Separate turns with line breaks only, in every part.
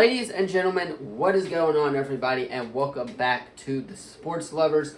Ladies and gentlemen, what is going on, everybody, and welcome back to the Sports Lovers.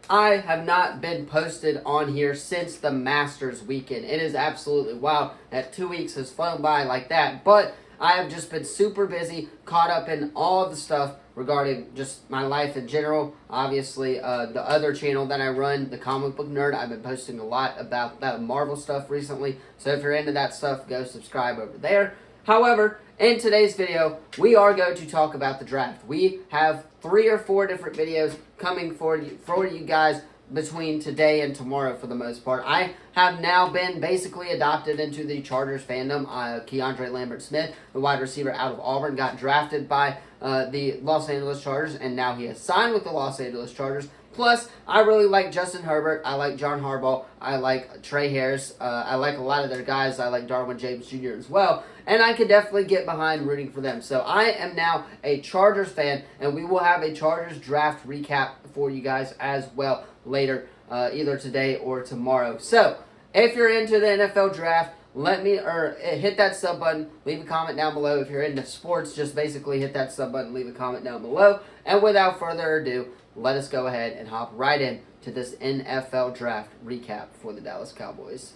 I have not been posted on here since the Masters weekend. It is absolutely wild that 2 weeks has flown by like that, but I have just been super busy, caught up in all of the stuff regarding just my life in general. Obviously, the other channel that I run, The Comic Book Nerd, I've been posting a lot about that Marvel stuff recently, so if you're into that stuff, go subscribe over there. However, in today's video, we are going to talk about the draft. We have 3 or 4 different videos coming for you guys between today and tomorrow for the most part. I have now been basically adopted into the Chargers fandom. Keandre Lambert-Smith, the wide receiver out of Auburn, got drafted by the Los Angeles Chargers, and now he has signed with the Los Angeles Chargers. Plus, I really like Justin Herbert. I like John Harbaugh. I like Trey Harris. I like a lot of their guys. I like Darwin James Jr. as well. And I could definitely get behind rooting for them. So I am now a Chargers fan, and we will have a Chargers draft recap for you guys as well later, either today or tomorrow. So if you're into the NFL draft, hit that sub button, leave a comment down below. If you're into sports, just basically hit that sub button, leave a comment down below. And without further ado, let us go ahead and hop right in to this NFL draft recap for the Dallas Cowboys.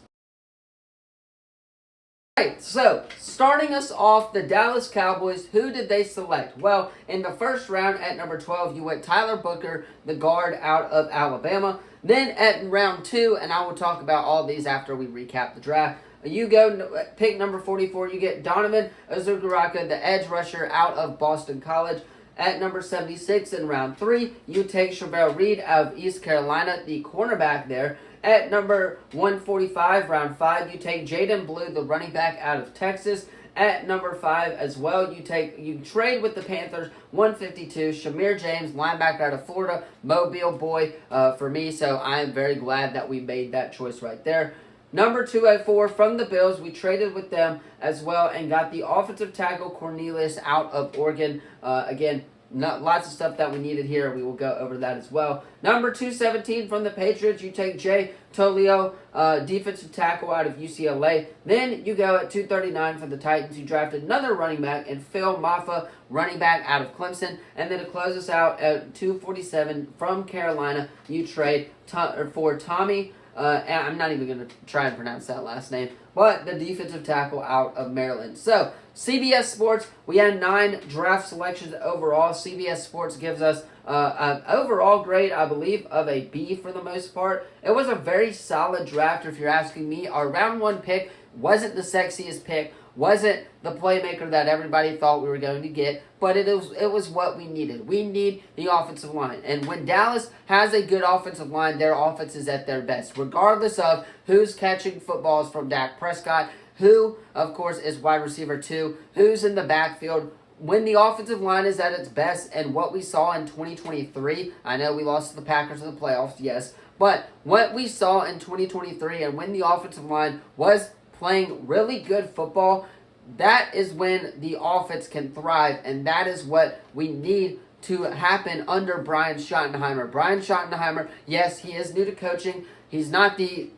Alright, so starting us off, the Dallas Cowboys, who did they select? Well, in the first round at number 12, you went Tyler Booker, the guard out of Alabama. Then at round 2, and I will talk about all these after we recap the draft, you go pick number 44, you get Donovan Azugaraka, the edge rusher out of Boston College. At number 76 in round 3, you take Chevelle Reed out of East Carolina, the cornerback there. At number 145, round 5, you take Jaden Blue, the running back out of Texas. At number 5 as well, you trade with the Panthers, 152, Shamir James, linebacker out of Florida, Mobile boy for me, so I am very glad that we made that choice right there. Number 204 from the Bills, we traded with them as well and got the offensive tackle Cornelius out of Oregon. Again, lots of stuff that we needed here. We will go over that as well. Number 217 from the Patriots, you take Jay Tolio, defensive tackle out of UCLA. Then you go at 239 for the Titans. You drafted another running back and Phil Maffa, running back out of Clemson. And then to close us out at 247 from Carolina, you trade for Tommy. I'm not even going to try and pronounce that last name, but the defensive tackle out of Maryland. So, CBS Sports, we had 9 draft selections overall. CBS Sports gives us an overall grade, I believe, of a B for the most part. It was a very solid draft, if you're asking me. Our round 1 pick wasn't the sexiest pick, wasn't the playmaker that everybody thought we were going to get, but it was what we needed. We need the offensive line. And when Dallas has a good offensive line, their offense is at their best, regardless of who's catching footballs from Dak Prescott, who, of course, is wide receiver 2, who's in the backfield. When the offensive line is at its best, and what we saw in 2023, I know we lost to the Packers in the playoffs, yes, but what we saw in 2023 and when the offensive line was playing really good football, that is when the offense can thrive, and that is what we need to happen under Brian Schottenheimer. Brian Schottenheimer, yes, he is new to coaching. He's not the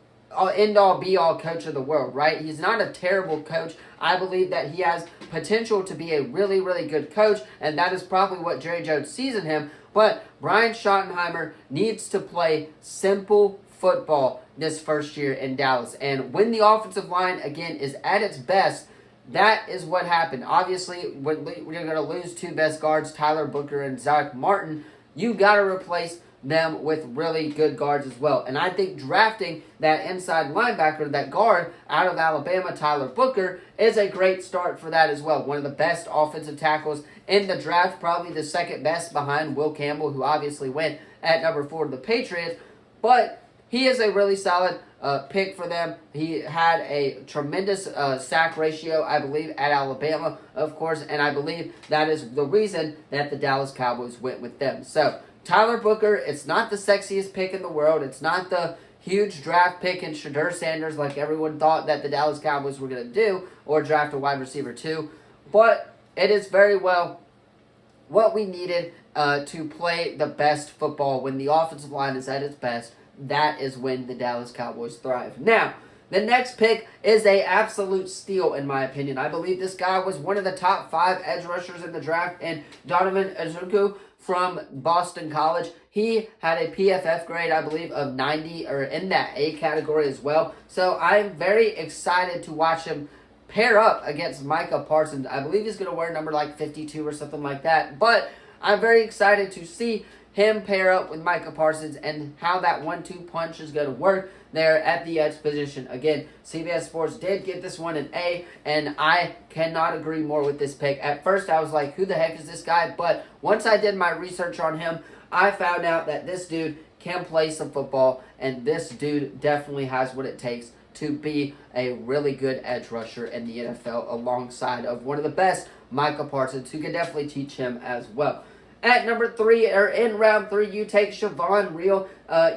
end-all, be-all coach of the world, right? He's not a terrible coach. I believe that he has potential to be a really, really good coach, and that is probably what Jerry Jones sees in him. But Brian Schottenheimer needs to play simple football this first year in Dallas. And when the offensive line, again, is at its best, that is what happened. Obviously, when we're going to lose 2 best guards, Tyler Booker and Zach Martin, you got to replace them with really good guards as well. And I think drafting that inside linebacker, that guard out of Alabama, Tyler Booker, is a great start for that as well. One of the best offensive tackles in the draft, probably the second best behind Will Campbell, who obviously went at number 4 to the Patriots. But he is a really solid pick for them. He had a tremendous sack ratio, I believe, at Alabama, of course, and I believe that is the reason that the Dallas Cowboys went with them. So, Tyler Booker, it's not the sexiest pick in the world. It's not the huge draft pick in Shedeur Sanders like everyone thought that the Dallas Cowboys were going to do, or draft a wide receiver too, but it is very well what we needed to play the best football when the offensive line is at its best. That is when the Dallas Cowboys thrive. Now, The next pick is a absolute steal, in my opinion. I believe this guy was one of the top 5 edge rushers in the draft, and Donovan Azuku from Boston College. He had a PFF grade, I believe, of 90, or in that A category as well. So I'm very excited to watch him pair up against Micah Parsons. I believe he's going to wear number like 52 or something like that. But I'm very excited to see him pair up with Micah Parsons and how that 1-2 punch is going to work there at the edge position. Again, CBS Sports did get this one an A, and I cannot agree more with this pick. At first, I was like, who the heck is this guy? But once I did my research on him, I found out that this dude can play some football, and this dude definitely has what it takes to be a really good edge rusher in the NFL alongside of one of the best, Micah Parsons, who can definitely teach him as well. At number 3, or in round 3, you take Siobhan Real,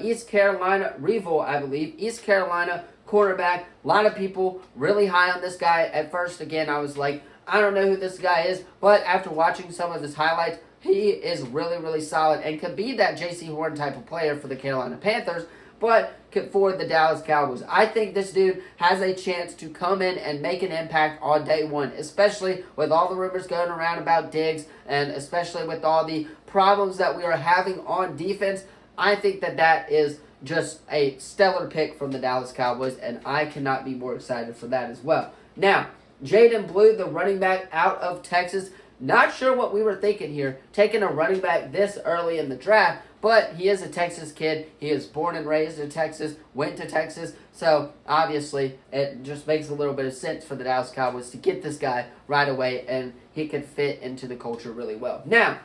East Carolina Reval, I believe. East Carolina cornerback. A lot of people really high on this guy. At first, again, I was like, I don't know who this guy is. But after watching some of his highlights, he is really, really solid and could be that J.C. Horn type of player for the Carolina Panthers, but for the Dallas Cowboys. I think this dude has a chance to come in and make an impact on day one, especially with all the rumors going around about Diggs and especially with all the problems that we are having on defense. I think that is just a stellar pick from the Dallas Cowboys, and I cannot be more excited for that as well. Now, Jaden Blue, the running back out of Texas. Not sure what we were thinking here, taking a running back this early in the draft, but he is a Texas kid. He is born and raised in Texas, went to Texas, so obviously it just makes a little bit of sense for the Dallas Cowboys to get this guy right away, and he can fit into the culture really well. Now,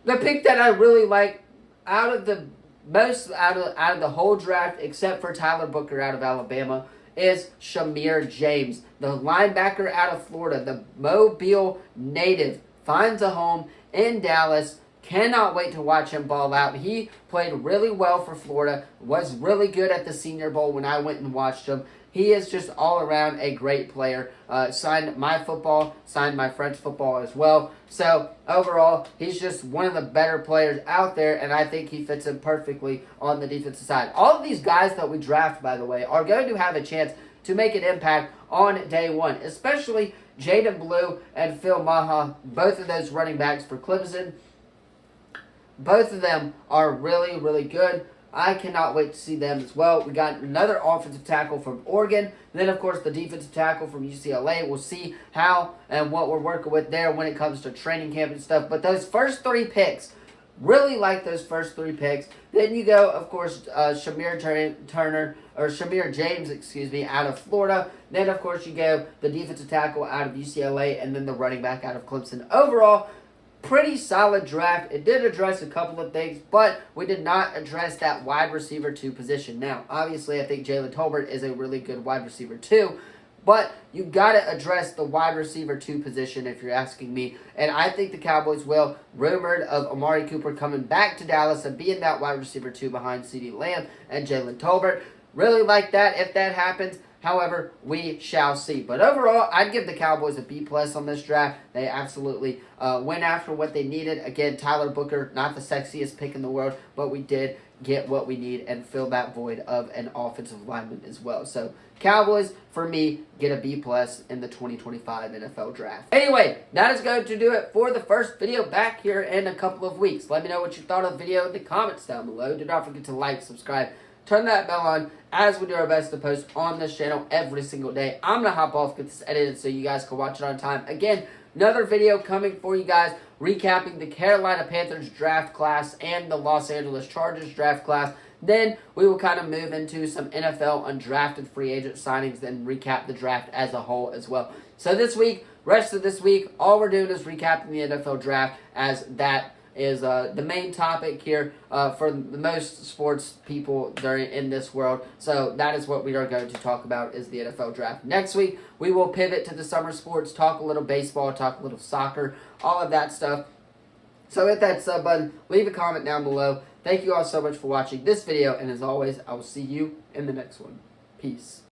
the pick that I really like out of the whole draft, except for Tyler Booker out of Alabama, is Shamir James, the linebacker out of Florida, the Mobile native, finds a home in Dallas. Cannot wait to watch him ball out. He played really well for Florida, was really good at the Senior Bowl when I went and watched him. He is just all around a great player. Signed my football, signed my French football as well. So overall, he's just one of the better players out there, and I think he fits in perfectly on the defensive side. All of these guys that we draft, by the way, are going to have a chance to make an impact on day one, especially Jaden Blue and Phil Maha, both of those running backs for Clemson. Both of them are really, really good. I cannot wait to see them as well. We got another offensive tackle from Oregon. Then, of course, the defensive tackle from UCLA. We'll see how and what we're working with there when it comes to training camp and stuff. But those first 3 picks, really like those first 3 picks. Then you go, of course, Shamir James, out of Florida. Then, of course, you go the defensive tackle out of UCLA, and then the running back out of Clemson. Overall, pretty solid draft. It did address a couple of things, but we did not address that wide receiver 2 position. Now, obviously, I think Jalen Tolbert is a really good wide receiver 2, but you got to address the wide receiver 2 position if you're asking me, and I think the Cowboys will. Rumored of Amari Cooper coming back to Dallas and being that wide receiver 2 behind CeeDee Lamb and Jalen Tolbert. Really like that if that happens. However, we shall see. But overall, I'd give the Cowboys a B+ on this draft. They absolutely went after what they needed. Again, Tyler Booker, not the sexiest pick in the world, but we did get what we need and fill that void of an offensive lineman as well. So, Cowboys, for me, get a B+ in the 2025 NFL Draft. Anyway, that is going to do it for the first video back here in a couple of weeks. Let me know what you thought of the video in the comments down below. Do not forget to like, subscribe, turn that bell on as we do our best to post on this channel every single day. I'm going to hop off, get this edited so you guys can watch it on time. Again, another video coming for you guys recapping the Carolina Panthers draft class and the Los Angeles Chargers draft class. Then we will kind of move into some NFL undrafted free agent signings and recap the draft as a whole as well. So this week, rest of this week, all we're doing is recapping the NFL draft, as that is the main topic here for the most sports people during in this world. So that is what we are going to talk about, is the NFL draft. Next week, we will pivot to the summer sports, talk a little baseball, talk a little soccer, all of that stuff. So hit that sub button, leave a comment down below. Thank you all so much for watching this video, and as always, I will see you in the next one. Peace.